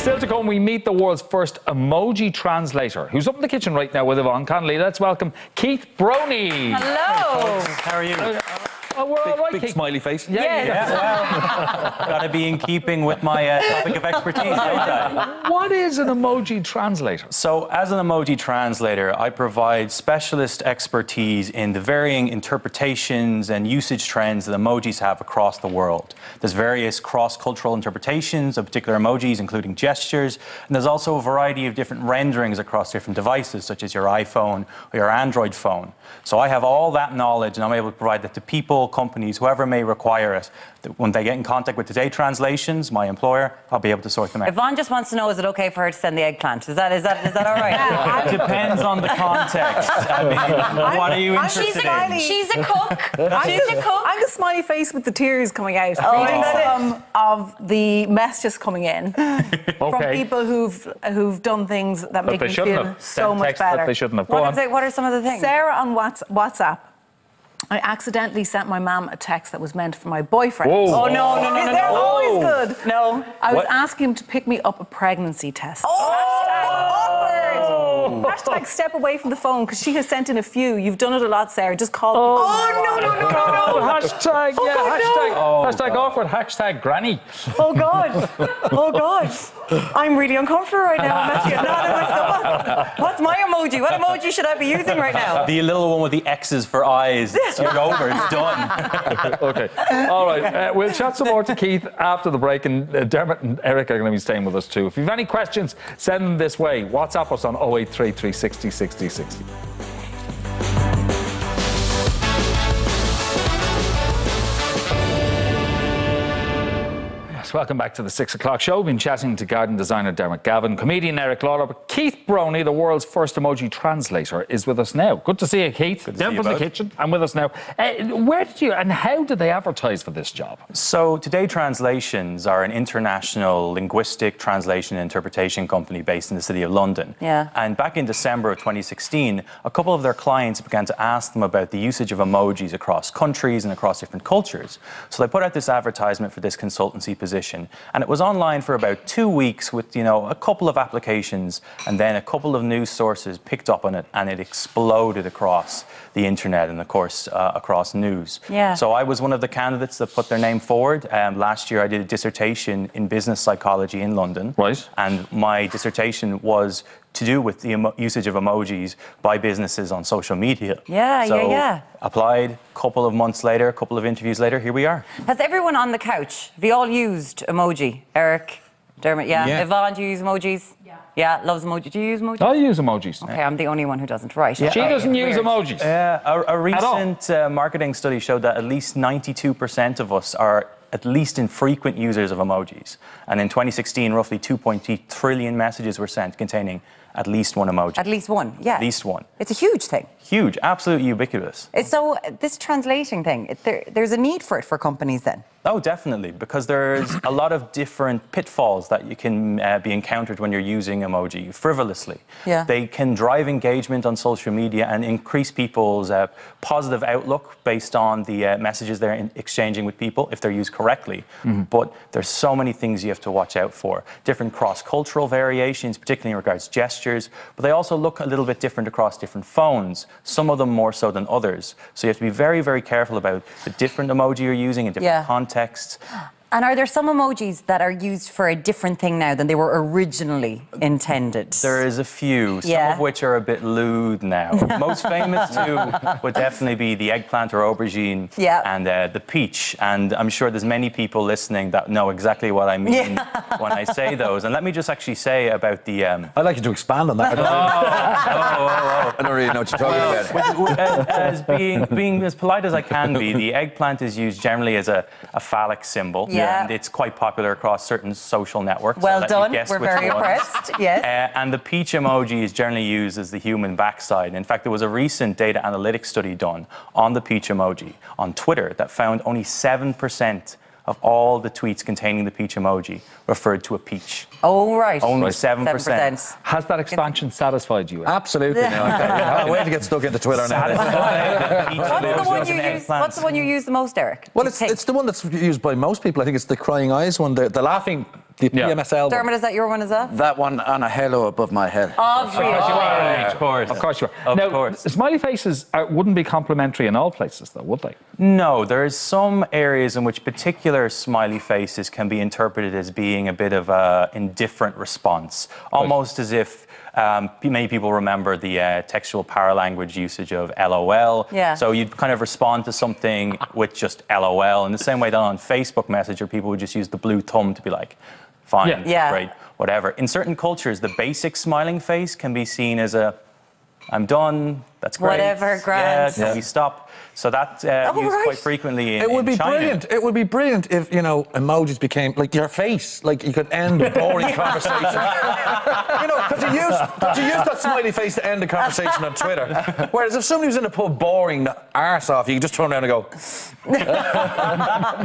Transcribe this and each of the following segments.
Still to come, we meet the world's first emoji translator, who's up in the kitchen right now with Yvonne Connolly. Let's welcome Keith Broni. Hello. How are you? Oh, we're all right, Big Keith. smiley face. Yeah. Well, gotta be in keeping with my topic of expertise, don't I? What is an emoji translator? So, as an emoji translator, I provide specialist expertise in the varying interpretations and usage trends that emojis have across the world. There's various cross-cultural interpretations of particular emojis, including gestures, and there's also a variety of different renderings across different devices, such as your iPhone or your Android phone. So I have all that knowledge, and I'm able to provide that to people, companies, whoever may require it. When they get in contact with Today Translations, my employer, I'll be able to sort them out. Yvonne just wants to know, is it okay for her to send the eggplant? Is that all right? It depends on the context. I mean, what are you interested in? She's a cook. I'm the smiley face with the tears coming out. Reading some of the messages coming in from people who've done things that make me feel so much better. They shouldn't have. What are some of the things? Sarah on WhatsApp. I accidentally sent my mum a text that was meant for my boyfriend. Whoa. Oh, no. They're always good. No. I was asking him to pick me up a pregnancy test. Hashtag step away from the phone, because she has sent in a few. You've done it a lot, Sarah. Just call me. No. Hashtag, hashtag awkward, hashtag granny. Oh, God. I'm really uncomfortable right now. I'm actually nodding my stomach. What's my emoji? What emoji should I be using right now? The little one with the X's for eyes. You're over. It's done. Okay. All right. We'll chat some more to Keith after the break, and Dermot and Eric are going to be staying with us too. If you've any questions, send them this way. WhatsApp us on 083 360 60 60. Welcome back to the 6 o'clock show. We've been chatting to garden designer Dermot Gavin, comedian Eric Lawler, but Keith Broni, the world's first emoji translator, is with us now. Good to see you, Keith. Down from the kitchen and with us now. Where did you and how did they advertise for this job? So Today Translations are an international linguistic translation and interpretation company based in the city of London. Yeah. And back in December of 2016, a couple of their clients began to ask them about the usage of emojis across countries and across different cultures. So they put out this advertisement for this consultancy position. And it was online for about 2 weeks with, a couple of applications, and then a couple of news sources picked up on it, and it exploded across the internet and, of course, across news. Yeah. So I was one of the candidates that put their name forward. Last year I did a dissertation in business psychology in London. Right. And my dissertation was to do with the usage of emojis by businesses on social media. Yeah. Applied, couple of months later, a couple of interviews later, here we are. Has everyone on the couch, have you all used emoji? Eric, Dermot, yeah. Yvonne, do you use emojis? Yeah, loves emoji. Do you use emojis? I use emojis. Okay, I'm the only one who doesn't. Right. She doesn't use emojis. A recent marketing study showed that at least 92% of us are at least infrequent users of emojis. And in 2016, roughly 2.3 trillion messages were sent containing at least one emoji. At least one, yeah. At least one. It's a huge thing. Huge, absolutely ubiquitous. So this translating thing, there's a need for it for companies then? Oh, definitely, because there's a lot of different pitfalls that you can be encountered when you're using emoji frivolously. Yeah. They can drive engagement on social media and increase people's positive outlook based on the messages they're exchanging with people if they're used correctly. But there's so many things you have to watch out for. Different cross-cultural variations, particularly in regards to gestures, but they also look a little bit different across different phones, some of them more so than others. So you have to be very, very careful about the different emoji you're using in different contexts. And are there some emojis that are used for a different thing now than they were originally intended? There is a few, some of which are a bit lewd now. Most famous two would definitely be the eggplant or aubergine and the peach. And I'm sure there's many people listening that know exactly what I mean when I say those. And let me just actually say about the... I'd like you to expand on that. I don't really know what you're talking about. As being as polite as I can be, the eggplant is used generally as a phallic symbol. And it's quite popular across certain social networks. Well done. We're very impressed. Yes. And the peach emoji is generally used as the human backside. In fact, there was a recent data analytics study done on the peach emoji on Twitter that found only 7% of all the tweets containing the peach emoji referred to a peach. Oh, right. Only 7%. Has that expansion satisfied you? Absolutely. No, I can't wait to get stuck into Twitter now. What's the one you use the most, Eric? Well, it's the one that's used by most people. I think it's the crying eyes one, the laughing The PMS album. Dermot, is that your one as well? That one on a halo above my head. Of course. Of course you are. Of Now, course. smiley faces wouldn't be complimentary in all places, though, would they? No, there's some areas in which particular smiley faces can be interpreted as being a bit of an indifferent response, almost as if many people remember the textual paralanguage usage of LOL. Yeah. So you'd kind of respond to something with just LOL. In the same way that on Facebook Messenger, people would just use the blue thumb to be like, fine, great, whatever. In certain cultures, the basic smiling face can be seen as a, I'm done, that's great. Whatever, grand. Yeah, can we stop? So that's used quite frequently in China. It would be brilliant. It would be brilliant if, you know, emojis became like your face. Like you could end a boring conversation. You know, because you use that smiley face to end a conversation on Twitter. Whereas if somebody was in a pub boring the arse off, you could just turn around and go,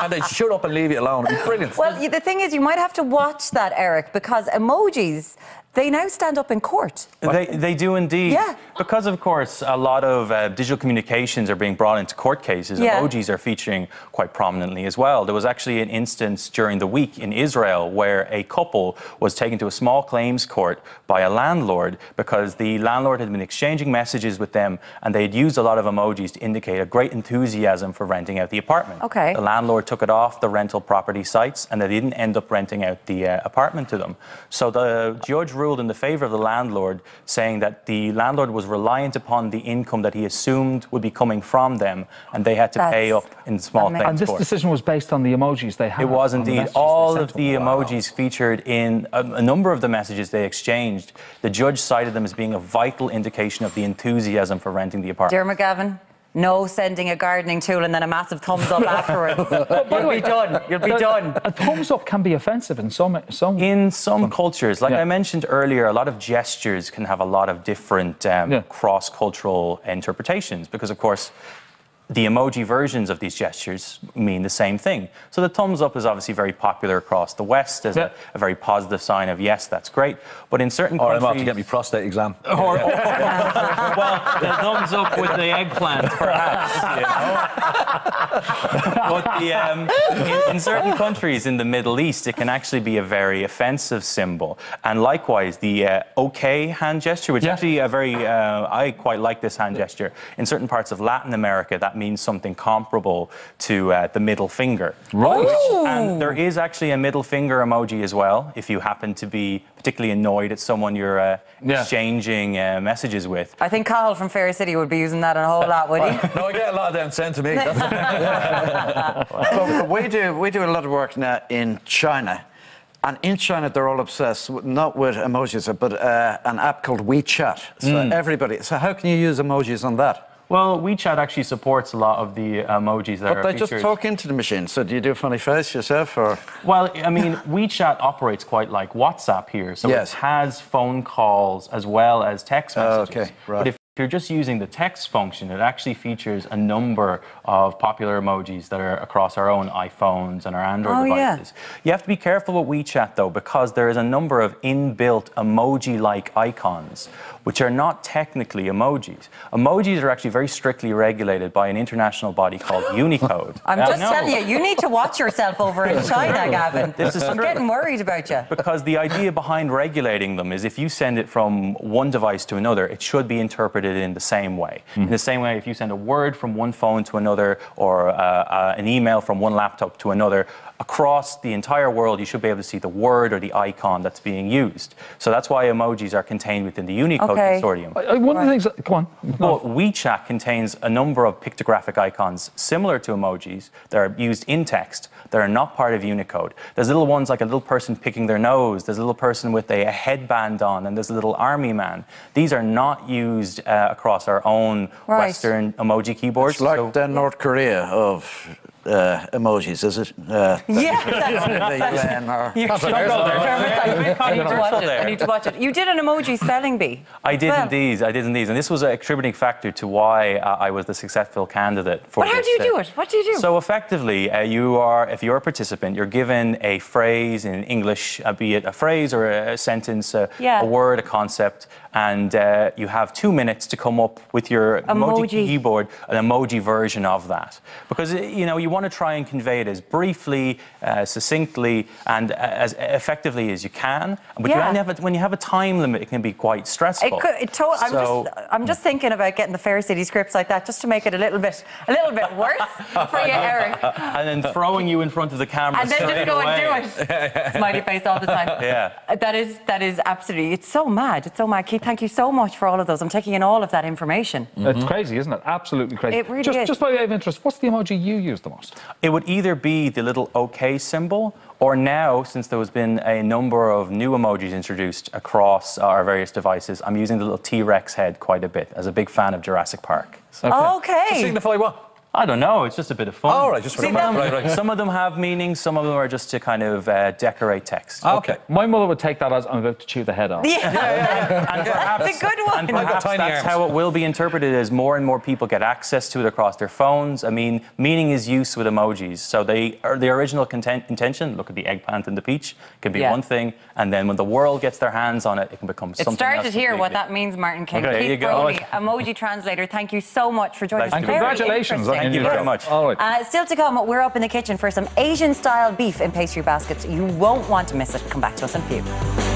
and they'd shut up and leave you alone. It'd be brilliant. Well, the thing is, you might have to watch that, Eric, because emojis, they now stand up in court. They do indeed. Yeah. Because, of course, a lot of digital communications are being brought into court cases. Yeah. Emojis are featuring quite prominently as well. There was actually an instance during the week in Israel where a couple was taken to a small claims court by a landlord because the landlord had been exchanging messages with them and they had used a lot of emojis to indicate a great enthusiasm for renting out the apartment. Okay. The landlord took it off the rental property sites and they didn't end up renting out the apartment to them. So the judge ruled in the favour of the landlord, saying that the landlord was reliant upon the income that he assumed would be coming from them, and they had to pay up in small claims And this court. decision was based on the emojis they had. It was on the indeed. messages All they of sent the them. emojis featured in a number of the messages they exchanged. The judge cited them as being a vital indication of the enthusiasm for renting the apartment. Dermot Gavin, no sending a gardening tool and then a massive thumbs up afterwards. You'll be done. You'll be done. A thumbs up can be offensive in some cultures, like I mentioned earlier, a lot of gestures can have a lot of different cross-cultural interpretations because, of course, the emoji versions of these gestures mean the same thing. So the thumbs up is obviously very popular across the West as a very positive sign of, yes, that's great. But in certain countries... I'm off to get my prostate exam. Well, the thumbs up with the eggplant, perhaps, you know. But in certain countries in the Middle East, it can actually be a very offensive symbol. And likewise, the OK hand gesture, which actually I quite like this hand gesture. In certain parts of Latin America, that means something comparable to the middle finger. Right. And there is actually a middle finger emoji as well, if you happen to be particularly annoyed at someone you're exchanging messages with. I think Cathal from Fair City would be using that a whole lot, would he? No, I get a lot of them sent to me. Well, we do a lot of work now in China. And in China, they're all obsessed, not with emojis, but an app called WeChat. So everybody... So how can you use emojis on that? Well, WeChat actually supports a lot of the emojis that are But they featured. just talk into the machine. So do you do a funny face yourself, or...? Well, I mean, WeChat operates quite like WhatsApp here. So it has phone calls as well as text messages. Okay, right. But if you're just using the text function, it actually features a number of popular emojis that are across our own iPhones and our Android devices. You have to be careful with WeChat, though, because there is a number of inbuilt emoji-like icons, which are not technically emojis. Emojis are actually very strictly regulated by an international body called Unicode. I'm just telling you, you need to watch yourself over in China, Gavin. I'm getting worried about you. Because the idea behind regulating them is if you send it from one device to another, it should be interpreted in the same way. In the same way, if you send a word from one phone to another or an email from one laptop to another, across the entire world, you should be able to see the word or the icon that's being used. So that's why emojis are contained within the Unicode consortium. One of the things... Come on. Well, WeChat contains a number of pictographic icons similar to emojis that are used in text that are not part of Unicode. There's little ones like a little person picking their nose, there's a little person with a headband on, and there's a little army man. These are not used across our own Western emoji keyboards. It's like the North Korea of emojis, is it? Yeah. I need to watch it. You did an emoji spelling bee. I did indeed. And this was a contributing factor to why I was the successful candidate for this. But how do you do it? What do you do? So effectively, if you're a participant, you're given a phrase in English, be it a phrase or a sentence, a word, a concept, and you have 2 minutes to come up with your emoji keyboard, an emoji version of that. Because, you know, you want to try and convey it as briefly, succinctly, and as effectively as you can. But when you have a time limit, it can be quite stressful. I'm just thinking about getting the Fair City scripts like that, just to make it a little bit worse for you, Eric. And then throwing you in front of the camera and then just go and do it. Smiley face all the time. Yeah. That is absolutely. It's so mad. It's so mad. Keith, thank you so much for all of those. I'm taking in all of that information. It's crazy, isn't it? Absolutely crazy. It really is. Just by way of interest, what's the emoji you use the most? It would either be the little OK symbol, or now, since there has been a number of new emojis introduced across our various devices, I'm using the little T-Rex head quite a bit, as a big fan of Jurassic Park. So. Okay. To signify what? I don't know, it's just a bit of fun. Oh, right, just for Some of them have meaning, some of them are just to kind of decorate text. Okay. My mother would take that as I'm about to chew the head off. Yeah. And perhaps, that's a good one. And perhaps that's how it will be interpreted as more and more people get access to it across their phones. I mean, meaning is use with emojis. So the original intention, look at the eggplant and the peach, can be one thing, and then when the world gets their hands on it, it can become something else. It started here, what that means, Martin King. Okay, Keith there you go. Broni, Emoji Translator, thank you so much for joining us. And congratulations. Thank you very much. All right. Still to come, we're up in the kitchen for some Asian-style beef in pastry baskets. You won't want to miss it. Come back to us in a few.